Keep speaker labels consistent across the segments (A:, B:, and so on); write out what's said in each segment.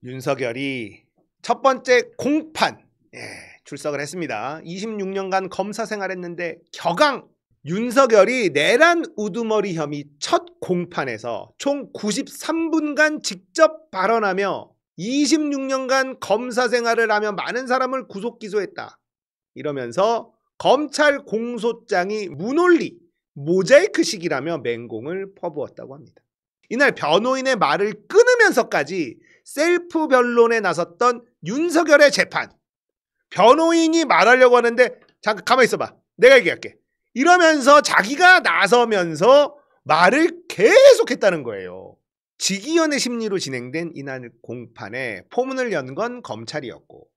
A: 윤석열이 첫 번째 공판 출석을 했습니다. 26년간 검사 생활했는데 격앙! 윤석열이 내란 우두머리 혐의 첫 공판에서 총 93분간 직접 발언하며 26년간 검사 생활을 하며 많은 사람을 구속 기소했다. 이러면서 검찰 공소장이 무논리, 모자이크식이라며 맹공을 퍼부었다고 합니다. 이날 변호인의 말을 끊으면서까지 셀프 변론에 나섰던 윤석열의 재판. 변호인이 말하려고 하는데 잠깐 가만히 있어봐. 내가 얘기할게. 이러면서 자기가 나서면서 말을 계속했다는 거예요. 직위원의 심리로 진행된 이날 공판에 포문을 연 건 검찰이었고,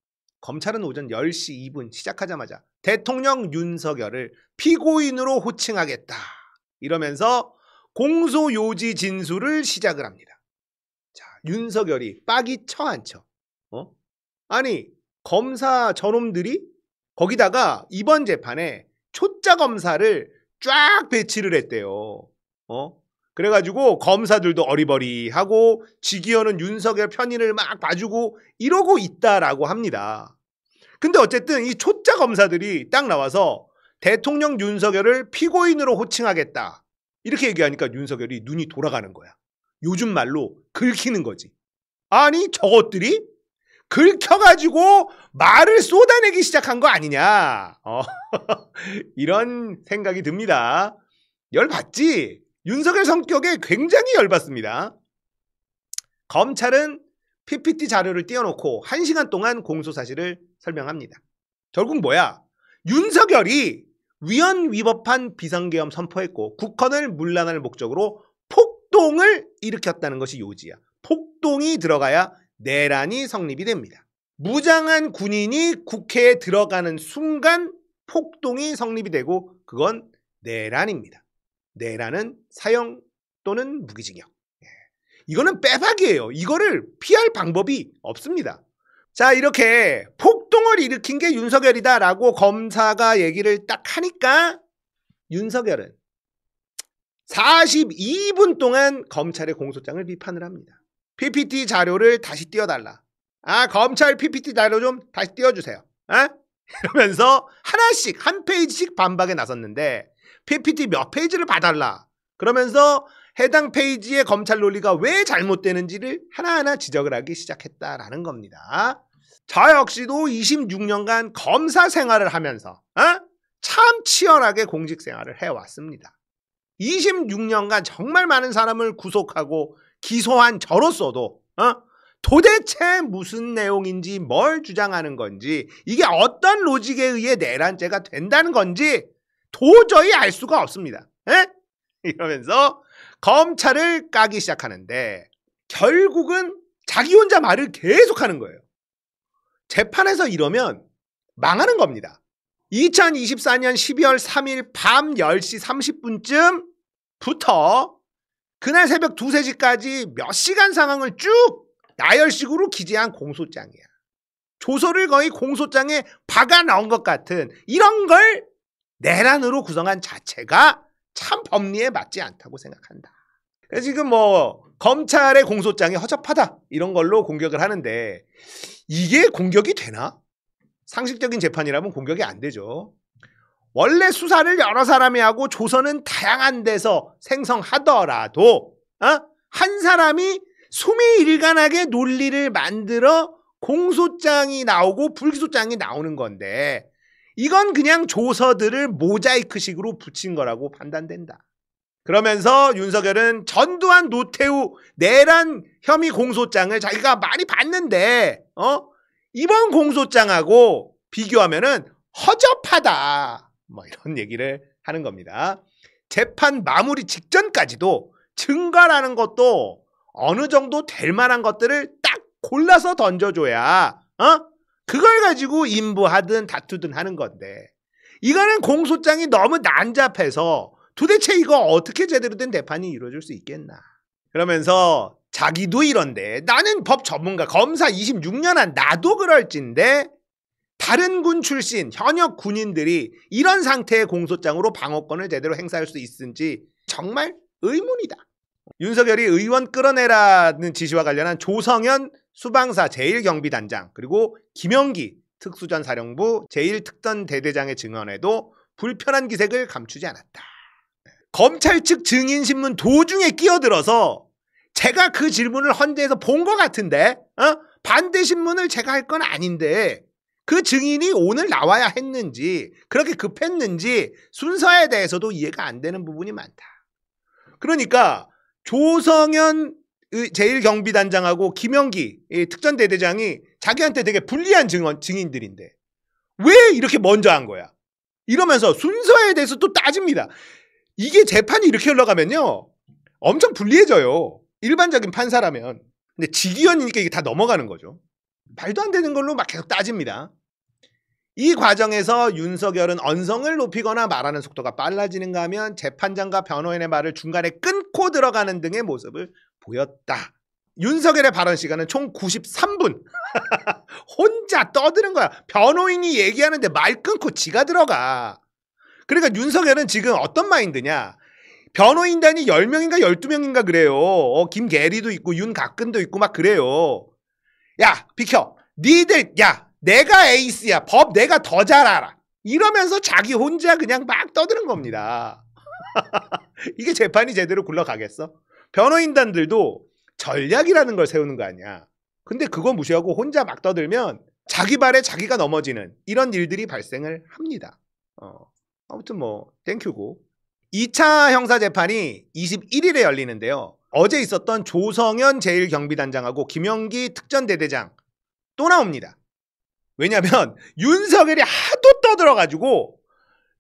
A: 검찰은 오전 10시 2분 시작하자마자 대통령 윤석열을 피고인으로 호칭하겠다 이러면서 공소요지 진술을 시작을 합니다. 자, 윤석열이 빡이 쳐 안 쳐? 아니, 검사 저놈들이 거기다가 이번 재판에 초짜 검사를 쫙 배치를 했대요. 그래가지고 검사들도 어리버리하고 직위원은 윤석열 편의를 막 봐주고 이러고 있다라고 합니다. 근데 어쨌든 이 초짜 검사들이 딱 나와서 대통령 윤석열을 피고인으로 호칭하겠다 이렇게 얘기하니까 윤석열이 눈이 돌아가는 거야. 요즘 말로 긁히는 거지. 아니 저것들이 긁혀가지고 말을 쏟아내기 시작한 거 아니냐. 이런 생각이 듭니다. 열받지? 윤석열 성격에 굉장히 열받습니다. 검찰은 PPT 자료를 띄워놓고 1시간 동안 공소사실을 설명합니다. 결국 뭐야? 윤석열이 위헌 위법한 비상계엄 선포했고 국헌을 문란할 목적으로 폭동을 일으켰다는 것이 요지야. 폭동이 들어가야 내란이 성립이 됩니다. 무장한 군인이 국회에 들어가는 순간 폭동이 성립이 되고 그건 내란입니다. 내란은 사형 또는 무기징역. 이거는 빼박이에요. 이거를 피할 방법이 없습니다. 자, 이렇게 폭동을 일으킨 게 윤석열이다라고 검사가 얘기를 딱 하니까 윤석열은 42분 동안 검찰의 공소장을 비판을 합니다. PPT 자료를 다시 띄워달라. 검찰 PPT 자료 좀 다시 띄워주세요. 이러면서 하나씩 한 페이지씩 반박에 나섰는데 PPT 몇 페이지를 봐달라. 그러면서 해당 페이지의 검찰 논리가 왜 잘못되는지를 하나하나 지적을 하기 시작했다라는 겁니다. 저 역시도 26년간 검사 생활을 하면서 참 치열하게 공직 생활을 해왔습니다. 26년간 정말 많은 사람을 구속하고 기소한 저로서도 도대체 무슨 내용인지 뭘 주장하는 건지 이게 어떤 로직에 의해 내란죄가 된다는 건지 도저히 알 수가 없습니다. 이러면서 검찰을 까기 시작하는데 결국은 자기 혼자 말을 계속하는 거예요. 재판에서 이러면 망하는 겁니다. 2024년 12월 3일 밤 10시 30분쯤부터 그날 새벽 2, 3시까지 몇 시간 상황을 쭉 나열식으로 기재한 공소장이야. 조서를 거의 공소장에 박아 넣은 것 같은 이런 걸 내란으로 구성한 자체가 참 법리에 맞지 않다고 생각한다. 그래서 지금 검찰의 공소장이 허접하다 이런 걸로 공격을 하는데 이게 공격이 되나? 상식적인 재판이라면 공격이 안 되죠. 원래 수사를 여러 사람이 하고 조서는 다양한 데서 생성하더라도 한 사람이 수미일관하게 논리를 만들어 공소장이 나오고 불기소장이 나오는 건데 이건 그냥 조서들을 모자이크식으로 붙인 거라고 판단된다. 그러면서 윤석열은 전두환 노태우 내란 혐의 공소장을 자기가 많이 봤는데 이번 공소장하고 비교하면은 허접하다. 이런 얘기를 하는 겁니다. 재판 마무리 직전까지도 증거라는 것도 어느 정도 될 만한 것들을 딱 골라서 던져줘야 그걸 가지고 인부하든 다투든 하는 건데 이거는 공소장이 너무 난잡해서 도대체 이거 어떻게 제대로 된 재판이 이루어질 수 있겠나. 그러면서 자기도 이런데 나는 법 전문가 검사 26년 한 나도 그럴진데 다른 군 출신 현역 군인들이 이런 상태의 공소장으로 방어권을 제대로 행사할 수 있는지 정말 의문이다. 윤석열이 의원 끌어내라는 지시와 관련한 조성현 수방사 제1경비단장 그리고 김영기 특수전사령부 제1특전대대장의 증언에도 불편한 기색을 감추지 않았다. 검찰 측 증인신문 도중에 끼어들어서 제가 그 질문을 헌재에서 본 것 같은데 반대 신문을 제가 할 건 아닌데 그 증인이 오늘 나와야 했는지 그렇게 급했는지 순서에 대해서도 이해가 안 되는 부분이 많다. 그러니까 조성현 제1경비단장하고 김영기 특전대대장이 자기한테 되게 불리한 증인들인데 왜 이렇게 먼저 한 거야? 이러면서 순서에 대해서 또 따집니다. 이게 재판이 이렇게 흘러가면요 엄청 불리해져요. 일반적인 판사라면. 근데 직위원이니까 이게 다 넘어가는 거죠. 말도 안 되는 걸로 막 계속 따집니다. 이 과정에서 윤석열은 언성을 높이거나 말하는 속도가 빨라지는가 하면 재판장과 변호인의 말을 중간에 끊고 들어가는 등의 모습을 보였다. 윤석열의 발언 시간은 총 93분. 혼자 떠드는 거야. 변호인이 얘기하는데 말 끊고 지가 들어가. 그러니까 윤석열은 지금 어떤 마인드냐. 변호인단이 10명인가 12명인가 그래요. 김계리도 있고 윤곽근도 있고 막 그래요. 야 비켜. 니들 야 내가 에이스야. 법 내가 더 잘 알아. 이러면서 자기 혼자 그냥 막 떠드는 겁니다. 이게 재판이 제대로 굴러가겠어? 변호인단들도 전략이라는 걸 세우는 거 아니야. 근데 그거 무시하고 혼자 막 떠들면 자기 발에 자기가 넘어지는 이런 일들이 발생을 합니다. 아무튼 뭐 땡큐고. 2차 형사재판이 21일에 열리는데요. 어제 있었던 조성현 제1경비단장하고 김영기 특전대대장 또 나옵니다. 왜냐하면 윤석열이 하도 떠들어가지고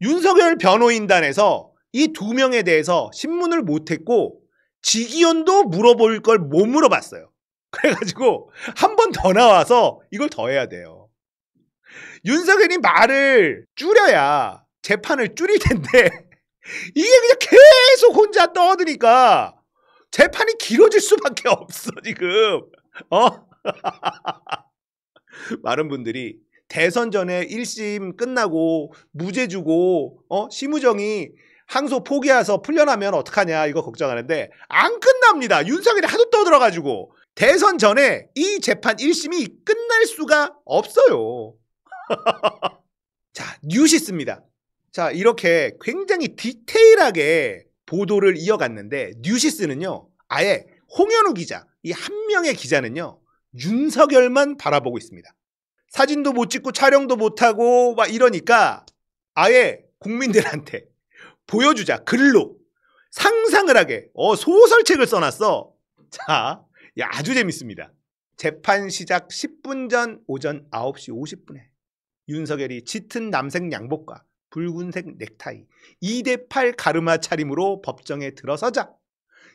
A: 윤석열 변호인단에서 이 두 명에 대해서 신문을 못했고 직위원도 물어볼 걸 못 물어봤어요. 그래가지고 한 번 더 나와서 이걸 더 해야 돼요. 윤석열이 말을 줄여야 재판을 줄일 텐데 이게 그냥 계속 혼자 떠드니까 재판이 길어질 수밖에 없어 지금. 많은 분들이 대선 전에 1심 끝나고 무죄 주고 심우정이 항소 포기해서 풀려나면 어떡하냐 이거 걱정하는데 안 끝납니다. 윤석열이 하도 떠들어가지고 대선 전에 이 재판 1심이 끝날 수가 없어요. 자, 뉴시스입니다. 자, 이렇게 굉장히 디테일하게 보도를 이어갔는데 뉴시스는요 아예 홍현우 기자, 이 한 명의 기자는요 윤석열만 바라보고 있습니다. 사진도 못 찍고 촬영도 못하고 막 이러니까 아예 국민들한테 보여주자 글로 상상을 하게 소설책을 써놨어. 자, 야, 아주 재밌습니다. 재판 시작 10분 전 오전 9시 50분에 윤석열이 짙은 남색 양복과 붉은색 넥타이 2대8 가르마 차림으로 법정에 들어서자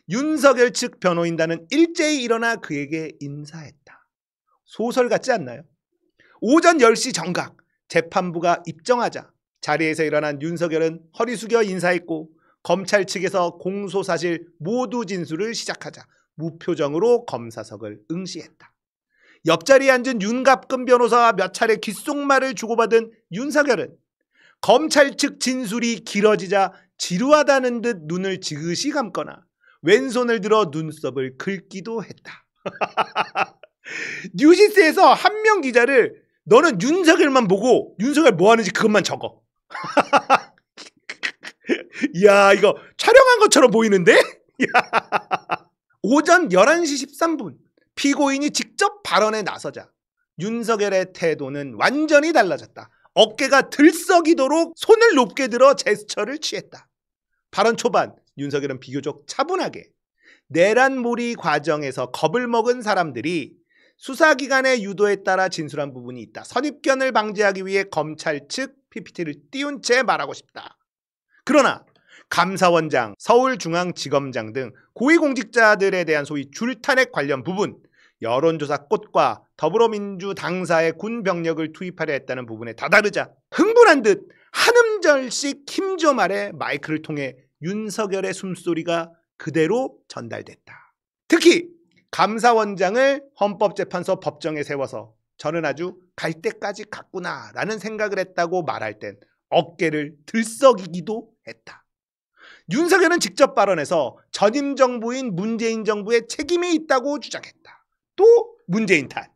A: 윤석열 측 변호인단은 일제히 일어나 그에게 인사했다. 소설 같지 않나요? 오전 10시 정각 재판부가 입정하자 자리에서 일어난 윤석열은 허리 숙여 인사했고 검찰 측에서 공소사실 모두 진술을 시작하자 무표정으로 검사석을 응시했다. 옆자리에 앉은 윤갑근 변호사와 몇 차례 귓속말을 주고받은 윤석열은 검찰 측 진술이 길어지자 지루하다는 듯 눈을 지그시 감거나 왼손을 들어 눈썹을 긁기도 했다. 뉴시스에서 한 명 기자를 너는 윤석열만 보고 윤석열 뭐 하는지 그것만 적어. 이야 이거 촬영한 것처럼 보이는데? 오전 11시 13분 피고인이 직접 발언에 나서자 윤석열의 태도는 완전히 달라졌다. 어깨가 들썩이도록 손을 높게 들어 제스처를 취했다. 발언 초반 윤석열은 비교적 차분하게 내란몰이 과정에서 겁을 먹은 사람들이 수사기관의 유도에 따라 진술한 부분이 있다. 선입견을 방지하기 위해 검찰 측 PPT를 띄운 채 말하고 싶다. 그러나 감사원장, 서울중앙지검장 등 고위공직자들에 대한 소위 줄탄핵 관련 부분, 여론조사 꽃과 더불어민주당사의 군병력을 투입하려 했다는 부분에 다다르자 흥분한 듯 한 음절씩 힘줘 말해 마이크를 통해 윤석열의 숨소리가 그대로 전달됐다. 특히 감사원장을 헌법재판소 법정에 세워서 저는 아주 갈 때까지 갔구나 라는 생각을 했다고 말할 땐 어깨를 들썩이기도 했다. 윤석열은 직접 발언해서 전임 정부인 문재인 정부에 책임이 있다고 주장했다. 또 문재인 탓.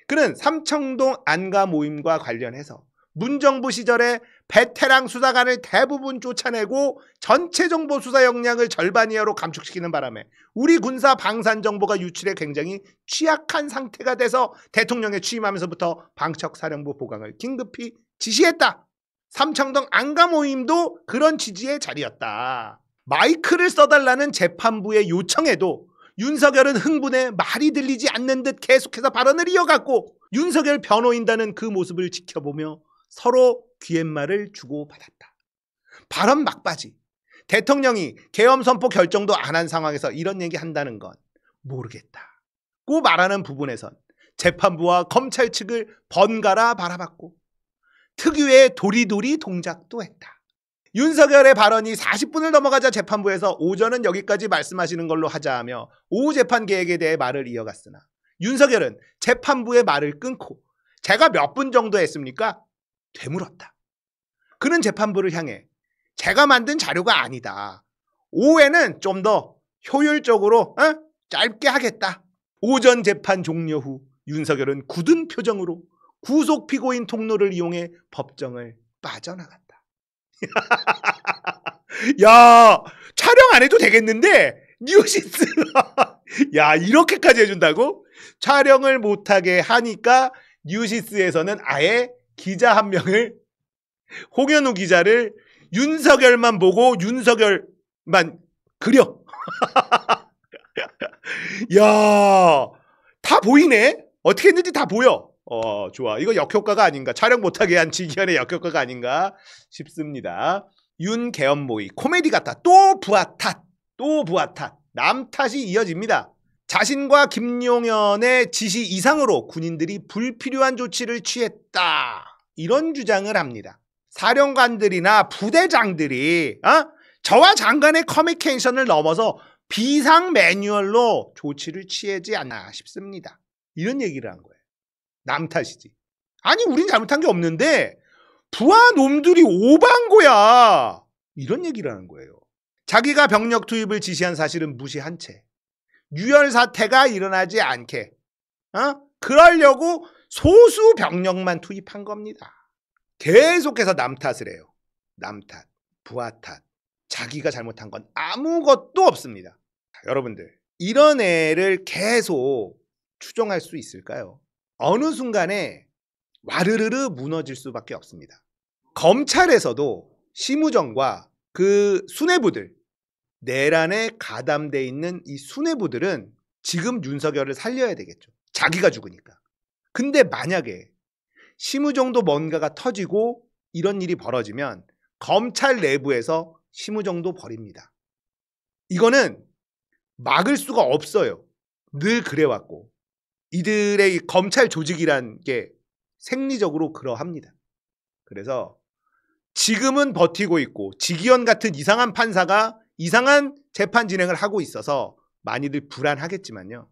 A: 그는 삼청동 안가 모임과 관련해서 문정부 시절에 베테랑 수사관을 대부분 쫓아내고 전체 정보 수사 역량을 절반 이하로 감축시키는 바람에 우리 군사 방산 정보가 유출에 굉장히 취약한 상태가 돼서 대통령에 취임하면서부터 방척사령부 보강을 긴급히 지시했다. 삼청동 안가 모임도 그런 취지의 자리였다. 마이크를 써달라는 재판부의 요청에도 윤석열은 흥분해 말이 들리지 않는 듯 계속해서 발언을 이어갔고 윤석열 변호인단은 그 모습을 지켜보며 서로 귀갯말을 주고받았다. 발언 막바지. 대통령이 계엄 선포 결정도 안 한 상황에서 이런 얘기 한다는 건 모르겠다고 말하는 부분에선 재판부와 검찰 측을 번갈아 바라봤고 특유의 도리도리 동작도 했다. 윤석열의 발언이 40분을 넘어가자 재판부에서 오전은 여기까지 말씀하시는 걸로 하자 하며 오후 재판 계획에 대해 말을 이어갔으나 윤석열은 재판부의 말을 끊고 제가 몇 분 정도 했습니까? 되물었다. 그는 재판부를 향해 제가 만든 자료가 아니다. 오후에는 좀 더 효율적으로 짧게 하겠다. 오전 재판 종료 후 윤석열은 굳은 표정으로 구속 피고인 통로를 이용해 법정을 빠져나갔다. 야, 촬영 안 해도 되겠는데 뉴시스 야, 이렇게까지 해준다고? 촬영을 못하게 하니까 뉴시스에서는 아예 기자 한 명을, 홍현우 기자를 윤석열만 보고 윤석열만 그려. 야, 다 보이네. 어떻게 했는지 다 보여. 좋아. 이거 역효과가 아닌가. 촬영 못하게 한 지기현의 역효과가 아닌가 싶습니다. 윤계엄모의 코미디 같다. 또 부하 탓. 남 탓이 이어집니다. 자신과 김용현의 지시 이상으로 군인들이 불필요한 조치를 취했다. 이런 주장을 합니다. 사령관들이나 부대장들이 저와 장관의 커뮤니케이션을 넘어서 비상 매뉴얼로 조치를 취하지 않나 싶습니다. 이런 얘기를 한 거예요. 남 탓이지. 아니 우린 잘못한 게 없는데 부하 놈들이 오반 거야. 이런 얘기를 하는 거예요. 자기가 병력 투입을 지시한 사실은 무시한 채 유혈 사태가 일어나지 않게 그러려고 소수 병력만 투입한 겁니다. 계속해서 남 탓을 해요. 남 탓, 부하 탓. 자기가 잘못한 건 아무것도 없습니다. 여러분들 이런 애를 계속 추종할 수 있을까요? 어느 순간에 와르르르 무너질 수밖에 없습니다. 검찰에서도 심우정과 그 수뇌부들, 내란에 가담돼 있는 이 수뇌부들은 지금 윤석열을 살려야 되겠죠. 자기가 죽으니까. 근데 만약에 심우정도 뭔가가 터지고 이런 일이 벌어지면 검찰 내부에서 심우정도 버립니다. 이거는 막을 수가 없어요. 늘 그래왔고 이들의 이 검찰 조직이란 게 생리적으로 그러합니다. 그래서 지금은 버티고 있고 지기현 같은 이상한 판사가 이상한 재판 진행을 하고 있어서 많이들 불안하겠지만요.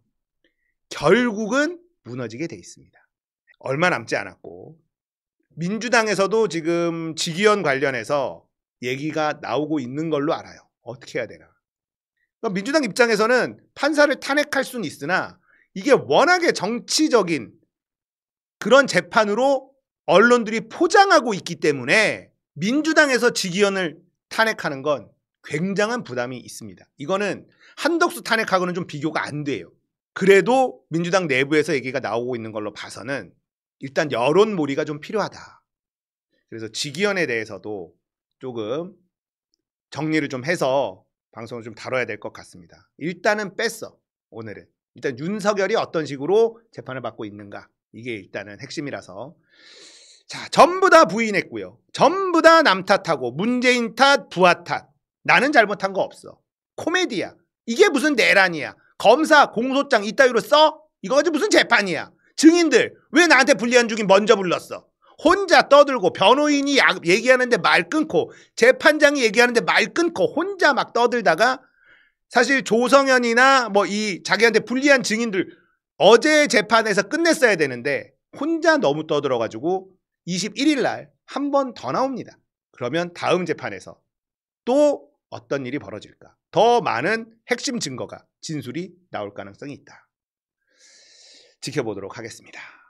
A: 결국은 무너지게 돼 있습니다. 얼마 남지 않았고 민주당에서도 지금 지기현 관련해서 얘기가 나오고 있는 걸로 알아요. 어떻게 해야 되나. 그러니까 민주당 입장에서는 판사를 탄핵할 수는 있으나 이게 워낙에 정치적인 그런 재판으로 언론들이 포장하고 있기 때문에 민주당에서 지기현을 탄핵하는 건 굉장한 부담이 있습니다. 이거는 한덕수 탄핵하고는 좀 비교가 안 돼요. 그래도 민주당 내부에서 얘기가 나오고 있는 걸로 봐서는 일단 여론몰이가 좀 필요하다. 그래서 지기현에 대해서도 조금 정리를 좀 해서 방송을 좀 다뤄야 될 것 같습니다. 일단은 뺐어. 오늘은. 일단 윤석열이 어떤 식으로 재판을 받고 있는가. 이게 일단은 핵심이라서. 자, 전부 다 부인했고요. 전부 다 남 탓하고 문재인 탓, 부하 탓. 나는 잘못한 거 없어. 코미디야. 이게 무슨 내란이야. 검사, 공소장 이따위로 써? 이거 가지고 무슨 재판이야. 증인들 왜 나한테 불리한 중인 먼저 불렀어. 혼자 떠들고 변호인이 얘기하는데 말 끊고 재판장이 얘기하는데 말 끊고 혼자 막 떠들다가 사실 조성현이나 뭐 이 자기한테 불리한 증인들 어제 재판에서 끝냈어야 되는데 혼자 너무 떠들어가지고 21일 날 한 번 더 나옵니다. 그러면 다음 재판에서 또 어떤 일이 벌어질까? 더 많은 핵심 증거가 진술이 나올 가능성이 있다. 지켜보도록 하겠습니다.